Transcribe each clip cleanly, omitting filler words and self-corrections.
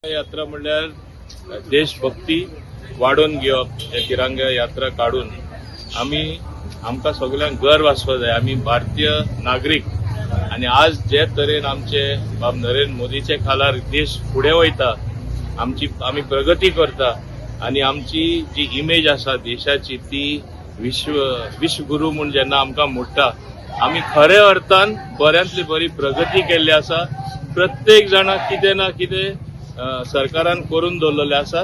यात्रा म्हणल्यार देशभक्ती वाडोवन घेवप. हे तिरंगा यात्रा काढून आमकां सगळ्यांक गर्व आसपा जाय. आमी भारतीय नागरीक आणि आज जे तरेन आमचे बाब नरेंद्र मोदीचे खालार देश फुडें वयता, आमी प्रगती करता आणि आमची जी इमेज आसा देशाची ती विश्वगुरू म्हणून जेन्ना आमकां म्हणटा, आमी खऱ्या अर्थान बऱ्यांतली बरी प्रगती केल्ली आसा. प्रत्येक जाणाक कितें ना कितें सरकारान करून दवरलेले आसा.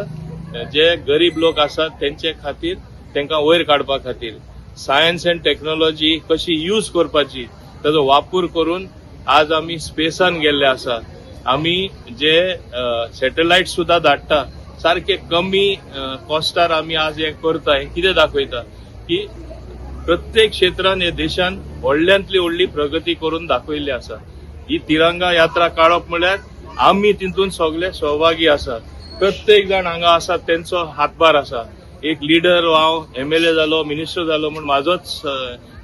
जे गरीब लोक आसात तेंचे खातीर, तांकां वयर काडपा खातीर सायन्स अँड टेक्नॉलॉजी कशी यूज करपाची ताचो वापर करून आज आमी स्पेसान गेल्ले आसा. आमी जे सॅटेलायट सुद्धा धाडटा सारखे कमी कॉस्टार आमी आज हे करता. हे कितें दाखयता की प्रत्येक क्षेत्रान हे देशान व्हडल्यांतली व्हडली प्रगती करून दाखयल्ली आसा. ही तिरंगा यात्रा काडप म्हळ्यार आमी तितून सगळे सहभागी आसा. प्रत्येक जण हांगा आसा तेंचो हातभार आसा. एक लिडर हांव MLA जालो, मिनिस्टर जालो म्हूण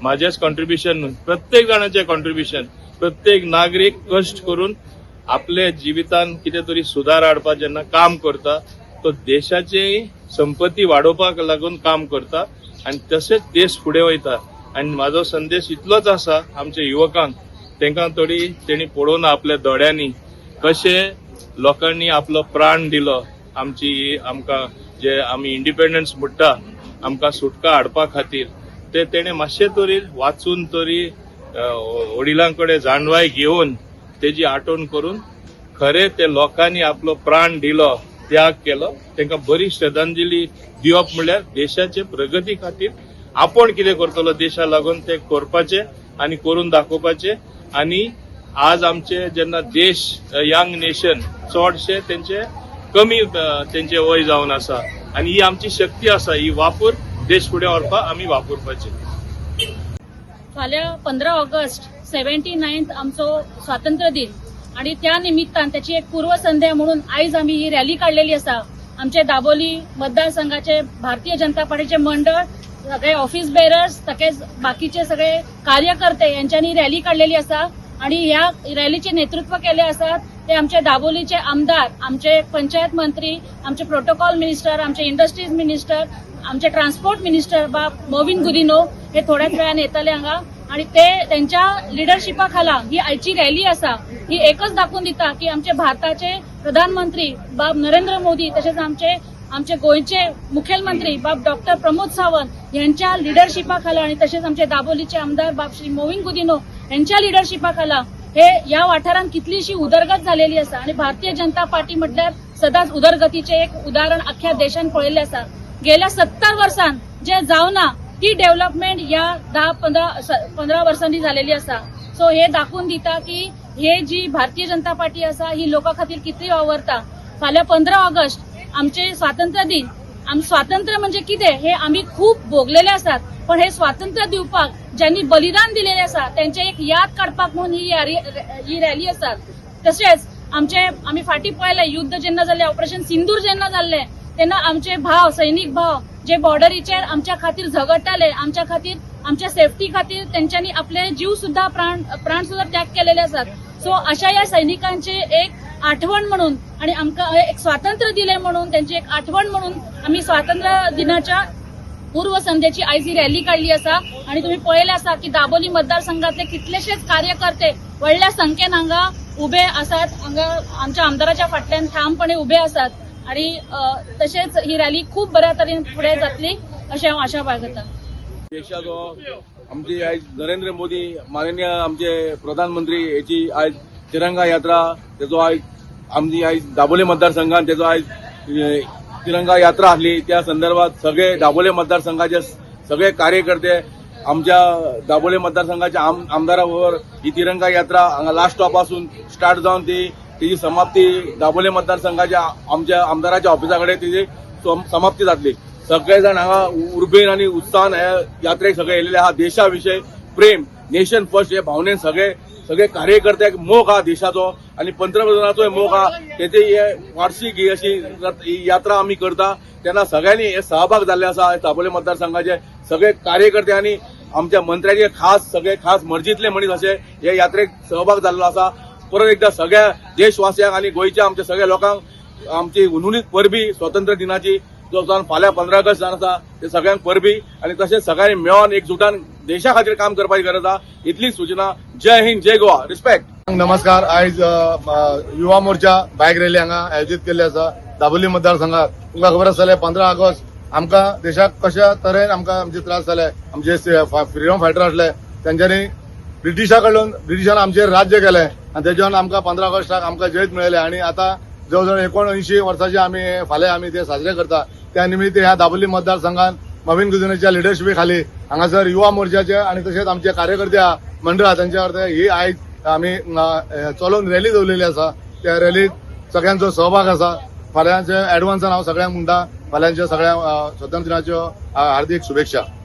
म्हाजेच कॉन्ट्रिब्युशन न्हू, प्रत्येक जाणांचे कॉन्ट्रिब्युशन. प्रत्येक नागरीक कश्ट करून आपले जिवितान कितें तरी सुदार हाडपाक जेन्ना काम करता, तो देशाची संपत्ती वाडोवपाक लागून काम करता आणि तसेच देश फुडें वयता. आनी म्हाजो संदेश इतलोच आसा आमच्या युवकांक, तांकां तेणी पळोवन आपल्या दोळ्यांनी कशे लोकांनी आपलो प्राण दिलो आमकां जे आमी इंडिपेंडन्स म्हणटा आमकां सुटका हाडपा खातीर, ते तेणे मातशे तरी वाचून तरी वडिलां कडेन जाणवाय घेवन तेजी आठवण करून खरे ते लोकांनी आपलो प्राण दिलो, त्याग केलो, तांकां बरी श्रद्धांजली दिवप म्हळ्यार देशाचे प्रगती खातीर आपण कितें करतलो देशा लागून ते करपाचे आणि करून दाखोवपाचे. आणि आज आमचे जेन्ना देश यंग नेशन चडशे तेंचे वय जावन आसा आणि ही आमची शक्ती आसा. ही वापर देश फुडें व्हरपाक आमी वापरपाचे. फाल्यां 15 ऑगस्ट 79th आमचो स्वातंत्र्य दिन आणि त्या निमित्तान त्याची एक पूर्वसंध्या म्हणून आयज आमी ही रॅली काढलेली आसा. आमचे दाबोली मतदारसंघाचे भारतीय जनता पार्टीचे मंडळ, सगळे ऑफिस बेरर्स, तसेच बाकीचे सगळे कार्यकर्ते यांच्यानी रॅली काढलेली आसा. आणि ह्या रॅलीचे नेतृत्व केले असतात ते आमचे दाबोलीचे आमदार, आमचे पंचायत मंत्री, आमचे प्रोटोकॉल मिनिस्टर, आमचे इंडस्ट्रीज मिनिस्टर, आमचे ट्रान्सपोर्ट मिनिस्टर बाब मोविन गुदिनो हे थोड्याच वेळान येतले हांगा. आणि ते त्यांच्या लिडरशिपा खाला ही आयची रॅली आसा. ही एकच दाखवून दिता की आमचे भारताचे प्रधानमंत्री बाब नरेंद्र मोदी, तसेच आमचे गोयचे मुखेलमंत्री बाब डॉक्टर प्रमोद सावंत यांच्या लिडरशिपा खाला आणि तसेच आमचे दाबोलीचे आमदार बाब श्री मोविन गुदिनो यांच्या लिडरशिपा खाला हे या वाठारात कितलीशी उदरगत झालेली असा. आणि भारतीय जनता पार्टी म्हटल्यार सदांच उदरगतीचे एक उदाहरण अख्ख्या देशान पळयल्ले आसा. गेल्या 70 वर्षांत जे जावना ती डेव्हलपमेंट या 10-15 वर्षांनी झालेली असा. सो हे दाखवून दिता की हे जी भारतीय जनता पार्टी असा ही लोकां खातीर कितली वावरता. फाल्यां 15 ऑगस्ट आमचे स्वातंत्र्य दिन. स्वातंत्र्य म्हणजे कितें हे आम्ही खूप भोगलेले असतात, पण हे स्वातंत्र्य दिवपाक ज्यांनी बलिदान दिलेले आसा त्यांचे एक याद काडपाक म्हणून ही रॅली आसा. तसेच आम्ही फाटी पळयले युद्ध जेन्ना जाल्ले, ऑपरेशन सिंदूर जेन्ना जाल्ले तेन्ना आमचे भाव, सैनिक भाव जे बॉर्डरीचेर आमच्या खातीर झगडटाले, आमच्या खातीर, आमच्या सेफ्टी खातीर त्यांच्यानी आपले जीव सुद्धा प्राण सुद्धा त्याग केलेले असतात. सो अशा या सैनिकांचे एक आठवण म्हणून आणि आमकां एक स्वातंत्र्य दिले म्हणून त्यांची एक आठवण म्हणून आम्ही स्वातंत्र्य दिनाच्या पूर्वसंध्येची आयज ही रॅली काढली असा. आणि तुम्ही पळयले असा की दाबोली मतदारसंघातले कितलेशेच कार्यकर्ते व्हडल्या संख्येन हांगा उभे आसात. हांगा आमच्या आमदाराच्या फाटल्यान ठामपणे उभे आसात. आणि तसेच ही रॅली खूप बऱ्या तरेन फुडें जातली अशें हांव आशा बाळगतां. देशाचो आमची आयज नरेंद्र मोदी माननीय आमचे प्रधानमंत्री याची आयज तिरंगा यात्रा, त्याचो आयज आमची आयज दाबोले मतदारसंघात त्याचो आयज तिरंगा यात्रा आसली. त्या संदर्भात सगळे दाबोले मतदारसंघाचे सगळे कार्यकर्ते आमच्या दाबोले मतदारसंघाच्या आमदारा बरोबर ही तिरंगा यात्रा हांगा लास्ट स्टॉप पासून स्टार्ट जावन तेजी समाप्ती दाबोले मतदारसंघाच्या आमच्या आमदाराच्या ऑफिसा कडेन तेजी समाप्ती जातली. सगळे जण हांगा उर्बेन आणि उत्साहान ह्या यात्रेक सगळे येयलेले आहा. देशा प्रेम, नेशन फर्स्ट हे भावनेन सगळे कार्यकर्त्याक मोग हा देशाचो आणि पंतप्रधानाचोय मोग हा. तेचे हे वार्षिक ही अशी यात्रा आम्ही करता तेन्ना सगळ्यांनी हे सहभाग जाल्ले आसा. दाबोले मतदारसंघाचे सगळे कार्यकर्ते आणि आमच्या मंत्र्याचे खास मर्जीतले मनीस असे हे यात्रेक सहभाग जाल्लो आसा. परत एकदा सगळ्या देशवासियांक आणि गोयच्या आमच्या सगळ्या लोकांक आमची उन्हुलीत परबी स्वातंत्र्य दिनाची जो जावन फाल्यां 15 ऑगस्ट जावन आसा ते सगळ्यांक परबी आणि तशेंच सगळ्यांनी मेळोन एकजुटान देशा खातीर काम करपाची गरज आसा इतलीच सूचना. जय हिंद जय गोवा रिस्पेक्ट. नमस्कार. आयज युवा मोर्चा बायक रॅली हांगा आयोजीत केल्ली आसा दाबोली मतदारसंघात. तुमकां खबर आसतलें 15 ऑगस्ट आमकां देशाक कशा तरेन आमकां आमचे त्रास जाले. आमचे फ्रीडम फायटर आसले त्यांच्यानी ब्रिटिशान आमचेर राज्य केलें आनी तेच्यान आमकां 15 ऑगस्टाक आमकां जैत मेळयलें आणि आता जवळजवळ 79 वर्सांचे आमी फाल्यां आमी ते साजरे करता. त्या निमित्त ह्या दाबोली मतदारसंघात नवीन गुजरातच्या लिडरशिपे खाली हांगासर युवा मोर्चाचे आणि तशेंच आमचे कार्यकर्ते मंडळ आहा त्यांच्या अर्थ ही आयज आमी चलोवन रॅली दवरलेली आसा. त्या रॅलीत सगळ्यांचो सहभाग आसा. फाल्यांचे एडवान्सान हांव सगळ्यांक म्हणटा फाल्यांच्या सगळ्या स्वातंत्र्य दिनाच्यो हार्दिक शुभेच्छा.